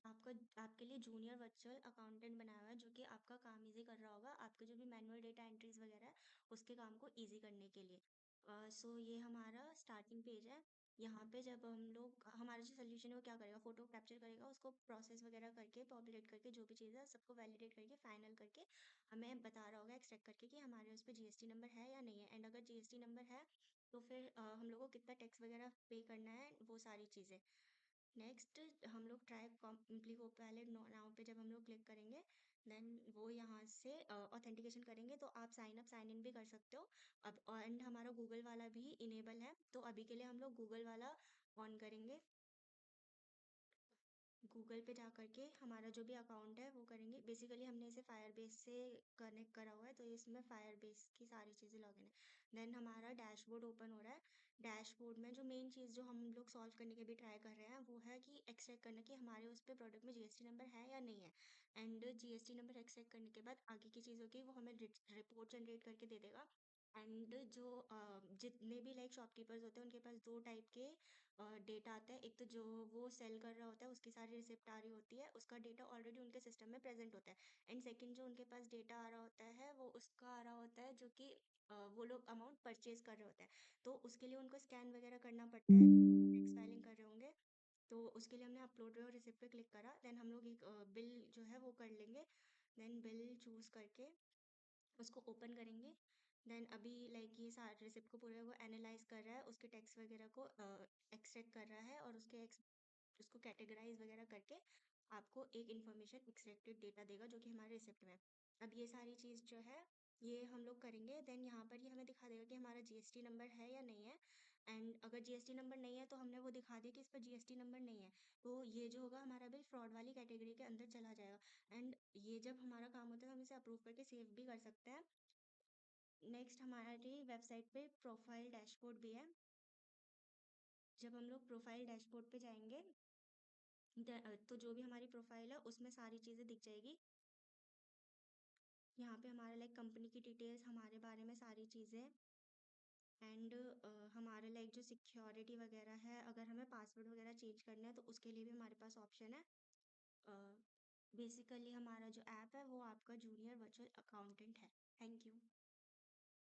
आपका आपके लिए जूनियर वर्चुअल अकाउंटेंट बनाया हुआ है, जो कि आपका काम इजी कर रहा होगा, आपके जो भी मैनुअल डेटा एंट्रीज वगैरह है उसके काम को इजी करने के लिए। सो ये हमारा स्टार्टिंग पेज है। यहाँ पे जब हम लोग हमारा जो सोल्यूशन है वो क्या करेगा, फोटो कैप्चर करेगा, उसको प्रोसेस वगैरह करके पॉपुलेट करके जो भी चीज़ है सबको वैलिडेट करके फाइनल करके हमें बता रहा होगा एक्सट्रैक्ट करके कि हमारे उस पर जीएसटी नंबर है या नहीं है। एंड अगर जीएसटी नंबर है तो फिर हम लोग को कितना टैक्स वगैरह पे करना है, वो सारी चीज़ें। नेक्स्ट हम लोग ट्राई कॉम्प्ली को पहले नाउ पे जब हम लोग क्लिक करेंगे, देन वो यहाँ से ऑथेंटिकेशन करेंगे तो आप साइन अप साइन इन भी कर सकते हो। अब एंड हमारा गूगल वाला भी इनेबल है, तो अभी के लिए हम लोग गूगल वाला ऑन करेंगे। गूगल पे जा करके हमारा जो भी अकाउंट है वो करेंगे। बेसिकली हमने इसे फायरबेस से कनेक्ट करा हुआ है, तो इसमें फायरबेस की सारी चीज़ें लॉगिन है। देन हमारा डैशबोर्ड ओपन हो रहा है। डैशबोर्ड में जो मेन चीज़ जो हम लोग सॉल्व करने के भी ट्राई कर रहे हैं वो है कि एक्सट्रैक्ट करना कि हमारे उस पर प्रोडक्ट में जीएसटी नंबर है या नहीं है। एंड जीएसटी नंबर एक्सट्रैक्ट करने के बाद आगे की चीज़ों की वो हमें रिपोर्ट जनरेट करके दे देगा। एंड जो जितने भी लाइक शॉपकीपर्स होते हैं उनके पास दो टाइप के डेटा आता है। एक तो जो वो सेल कर रहा होता है उसकी सारी रिसिप्ट आ रही होती है, उसका डेटा ऑलरेडी उनके सिस्टम में प्रेजेंट होता है। एंड सेकंड जो उनके पास डेटा आ रहा होता है वो उसका आ रहा होता है जो कि वो लोग अमाउंट परचेज कर रहे होते हैं। तो उसके लिए उनको स्कैन वगैरह करना पड़ता है, टैक्स फाइलिंग कर रहे होंगे। तो उसके लिए हमने अपलोड और रिसिप्ट पे क्लिक करा। देन हम लोग एक बिल जो है वो कर लेंगे। देन बिल चूज करके उसको ओपन करेंगे। देन अभी लाइक ये सारे रिसिप्ट को पूरे वो एनालाइज कर रहा है, उसके टैक्स वगैरह को एक्सट्रैक्ट कर रहा है और उसको कैटेगराइज वगैरह करके आपको एक इन्फॉर्मेशन एक्सट्रैक्टेड डेटा देगा जो कि हमारे रिसिप्ट में है। अब ये सारी चीज़ जो है ये हम लोग करेंगे। देन यहाँ पर ये हमें दिखा देगा कि हमारा जीएसटी नंबर है या नहीं है। एंड अगर जीएसटी नंबर नहीं है तो हमने वो दिखा दिया कि इस पर जीएसटी नंबर नहीं है, तो ये जो होगा हमारा बिल फ्रॉड वाली कैटेगरी के अंदर चला जाएगा। एंड ये जब हमारा काम होता है तो हम इसे अप्रूव करके सेव भी कर सकते हैं। नेक्स्ट हमारी वेबसाइट पे प्रोफाइल डैशबोर्ड भी है। जब हम लोग प्रोफाइल डैशबोर्ड पे जाएंगे तो जो भी हमारी प्रोफाइल है उसमें सारी चीज़ें दिख जाएगी। यहाँ पे हमारे लाइक कंपनी की डिटेल्स, हमारे बारे में सारी चीज़ें। एंड हमारे लाइक जो सिक्योरिटी वगैरह है, अगर हमें पासवर्ड वगैरह चेंज करना है तो उसके लिए भी हमारे पास ऑप्शन है। बेसिकली हमारा जो ऐप है वो आपका जूनियर वर्चुअल अकाउंटेंट है। Thank you.